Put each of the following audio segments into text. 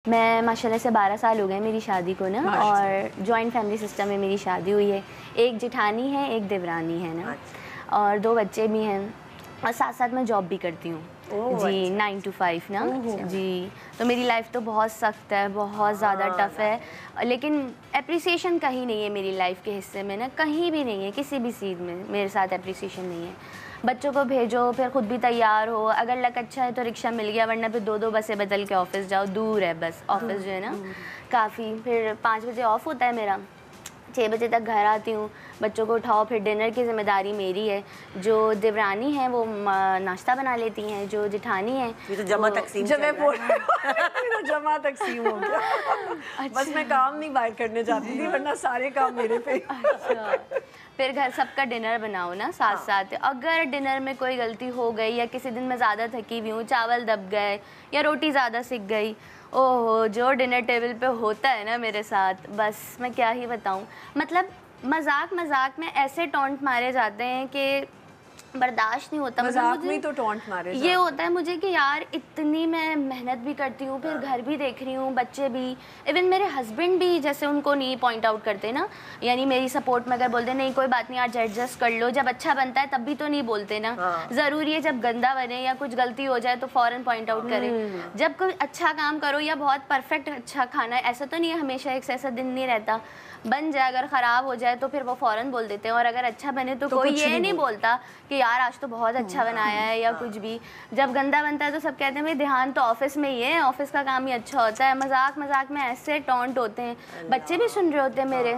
मैं माशाल्लाह से 12 साल हो गए मेरी शादी को ना, और जॉइंट फैमिली सिस्टम में मेरी शादी हुई है। एक जेठानी है, एक देवरानी है ना, और 2 बच्चे भी हैं, और साथ साथ मैं जॉब भी करती हूँ जी, 9 to 5 ना जी। तो मेरी लाइफ तो बहुत सख्त है, बहुत ज़्यादा टफ़ है, लेकिन अप्रिसिएशन कहीं नहीं है मेरी लाइफ के हिस्से में ना, कहीं भी नहीं है, किसी भी चीज़ में मेरे साथ अप्रिसिएशन नहीं है। बच्चों को भेजो, फिर खुद भी तैयार हो, अगर लक अच्छा है तो रिक्शा मिल गया, वरना फिर 2-2 बसें बदल के ऑफिस जाओ, दूर है बस ऑफिस जो है ना काफ़ी। फिर 5 बजे ऑफ होता है मेरा, 6 बजे तक घर आती हूँ, बच्चों को उठाओ, फिर डिनर की ज़िम्मेदारी मेरी है। जो देवरानी है वो नाश्ता बना लेती हैं, जो जेठानी है ये तो जमा तकसीम जब मैं तो जमा तकसीम हो गया। अच्छा। बस मैं काम नहीं बाहर करने जाती थी, वरना सारे काम मेरे पे। अच्छा, फिर घर सबका डिनर बनाओ ना साथ साथ। अगर डिनर में कोई गलती हो गई या किसी दिन मैं ज़्यादा थकी हुई हूँ, चावल दब गए या रोटी ज़्यादा सिक गई, ओहो जो डिनर टेबल पे होता है ना मेरे साथ, बस मैं क्या ही बताऊँ। मतलब मजाक में ऐसे टॉन्ट मारे जाते हैं कि बर्दाश्त नहीं होता। मजाक में तो टॉन्ट मारे ये होता है मुझे कि यार इतनी मैं मेहनत भी करती हूँ, फिर घर भी देख रही हूँ, बच्चे भी, इवन मेरे हस्बैंड भी जैसे उनको नहीं पॉइंट आउट करते ना, यानी मेरी सपोर्ट में अगर बोलते नहीं कोई बात नहीं आज एडजस्ट कर लो, जब अच्छा बनता है तब भी तो नहीं बोलते ना। ज़रूरी है जब गंदा बने या कुछ गलती हो जाए तो फ़ौरन पॉइंट आउट करें। जब कोई अच्छा काम करो या बहुत परफेक्ट अच्छा खाना है, ऐसा तो नहीं है हमेशा एक से ऐसा दिन नहीं रहता, बन जाए अगर ख़राब हो जाए तो फिर वो फ़ौरन बोल देते हैं, और अगर अच्छा बने तो कोई ये नहीं बोलता कि यार आज तो बहुत अच्छा बनाया है या कुछ भी। जब गंदा बनता है तो सब कहते हैं भाई ध्यान तो ऑफिस में ही है, ऑफिस का काम ही अच्छा होता है। मजाक में ऐसे टॉन्ट होते हैं, बच्चे भी सुन रहे होते हैं मेरे,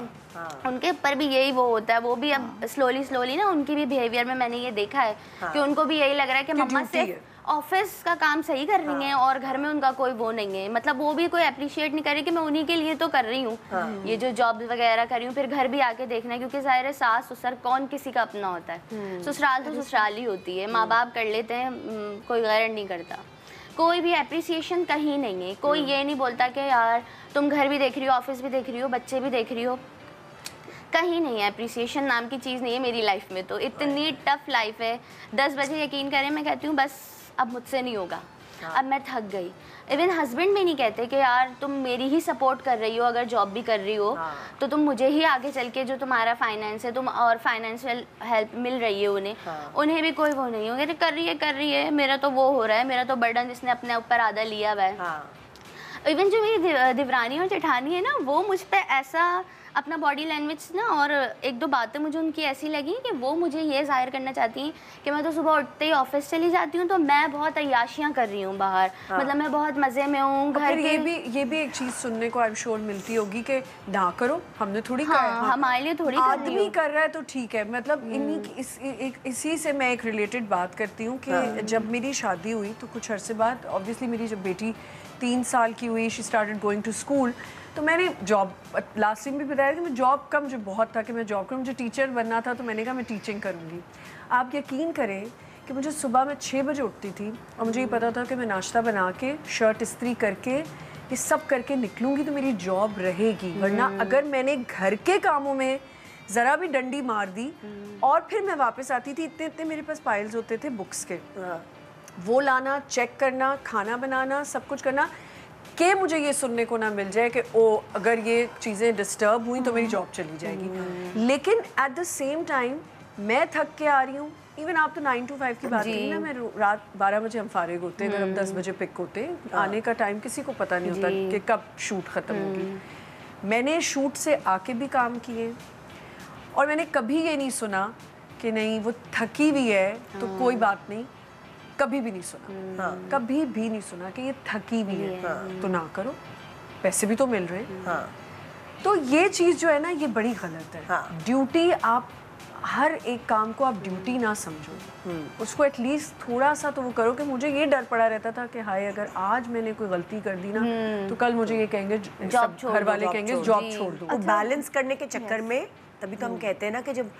उनके ऊपर भी यही वो होता है। वो भी अब स्लोली ना उनकी भी बिहेवियर में मैंने ये देखा है कि उनको भी यही लग रहा है कि मम्मा सिर्फ ऑफिस का काम सही कर रही हैं और घर में उनका कोई वो नहीं है। मतलब वो भी कोई अप्रिशिएट नहीं कर रही कि मैं उन्हीं के लिए तो कर रही हूँ ये जो जॉब वगैरह कर रही हूँ, फिर घर भी आके देखना है, क्योंकि ज़ाहिर है सास ससुर कौन किसी का अपना होता है, ससुराल तो ससुराल ही होती है, माँ बाप कर लेते हैं, कोई गैर नहीं करता। कोई भी अप्रिसिएशन कहीं नहीं है, कोई ये नहीं बोलता कि यार तुम घर भी देख रही हो, ऑफिस भी देख रही हो, बच्चे भी देख रही हो, कहीं नहीं है। अप्रिसिएशन नाम की चीज़ नहीं है मेरी लाइफ में। तो इतनी टफ लाइफ है, 10 बजे यकीन करें मैं कहती हूँ बस अब मुझसे नहीं होगा, अब मैं थक गई। इवन हस्बैंड भी नहीं कहते कि यार तुम मेरी ही सपोर्ट कर रही हो, अगर जॉब भी कर रही हो तो तुम मुझे ही आगे चल के जो तुम्हारा फाइनेंस है तुम और फाइनेंशियल हेल्प मिल रही है उन्हें भी कोई वो नहीं हो, कहते कर रही है, मेरा तो वो हो रहा है, मेरा तो बर्डन जिसने अपने ऊपर आधा लिया हुआ है। इवन जो मेरी देवरानी और जेठानी है ना, वो मुझ पर ऐसा अपना बॉडी लैंग्वेज ना, और 1-2 बातें मुझे उनकी ऐसी लगी कि वो मुझे ये जाहिर करना चाहती हैं कि मैं तो सुबह उठते ही ऑफिस चली जाती हूँ तो मैं बहुत अय्याशियाँ कर रही हूँ बाहर, मतलब मैं बहुत मज़े में हूँ घर के। ये भी एक चीज़ सुनने को आई एम श्योर मिलती होगी कि ना करो, हमने थोड़ी कहा है, हमारे लिए थोड़ी आदमी कर रहा है तो ठीक है। मतलब इसी से मैं एक रिलेटेड बात करती हूँ कि जब मेरी शादी हुई तो कुछ अरसे बाद ऑब्वियसली मेरी जब बेटी 3 साल की हुई, she started going to school, तो मैंने जॉब लास्ट टाइम भी बताया कि मैं जॉब का मुझे बहुत था कि मैं जॉब करूँ, मुझे टीचर बनना था, तो मैंने कहा मैं टीचिंग करूँगी। आप यकीन करें कि मुझे सुबह मैं 6 बजे उठती थी और मुझे ये पता था कि मैं नाश्ता बना के शर्ट इस्त्री करके ये सब करके निकलूँगी तो मेरी जॉब रहेगी, वरना अगर मैंने घर के कामों में ज़रा भी डंडी मार दी और फिर मैं वापस आती थी, इतने मेरे पास फाइल्स होते थे बुक्स के, वो लाना, चेक करना, खाना बनाना, सब कुछ करना, कि मुझे ये सुनने को ना मिल जाए कि ओ अगर ये चीज़ें डिस्टर्ब हुई तो मेरी जॉब चली जाएगी। लेकिन एट द सेम टाइम मैं थक के आ रही हूँ। इवन आप तो 9 to 5 की बात की ना, मैं रात 12 बजे हम फारिग होते हैं, अगर हम 10 बजे पिक होते हैं, आने का टाइम किसी को पता नहीं होता कि कब शूट ख़त्म होगी। मैंने शूट से आके भी काम किए और मैंने कभी ये नहीं सुना कि नहीं वो थकी हुई है तो कोई बात नहीं, कभी भी नहीं सुना, कभी भी नहीं सुना कि ये थकी हुई है तो ना करो, पैसे भी तो मिल रहे हैं। तो ये चीज़ जो है ना ये बड़ी गलत है। ड्यूटी, आप हर एक काम को आप ड्यूटी ना समझो, उसको एटलीस्ट थोड़ा सा तो वो करो। कि मुझे ये डर पड़ा रहता था कि हाय अगर आज मैंने कोई गलती कर दी ना तो कल मुझे ये कहेंगे, घर वाले कहेंगे जॉब छोड़ दो। बैलेंस करने के चक्कर में तभी तो हम कहते हैं ना कि जब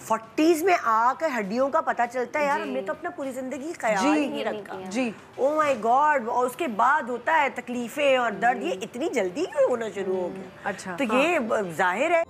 40s में आकर हड्डियों का पता चलता है यार हमने तो अपना पूरी जिंदगी ख्याल ही नहीं रखा जी, ओ माय गॉड, और उसके बाद होता है तकलीफें और दर्द, ये इतनी जल्दी क्यों होना शुरू हो गया। अच्छा, तो ये जाहिर है।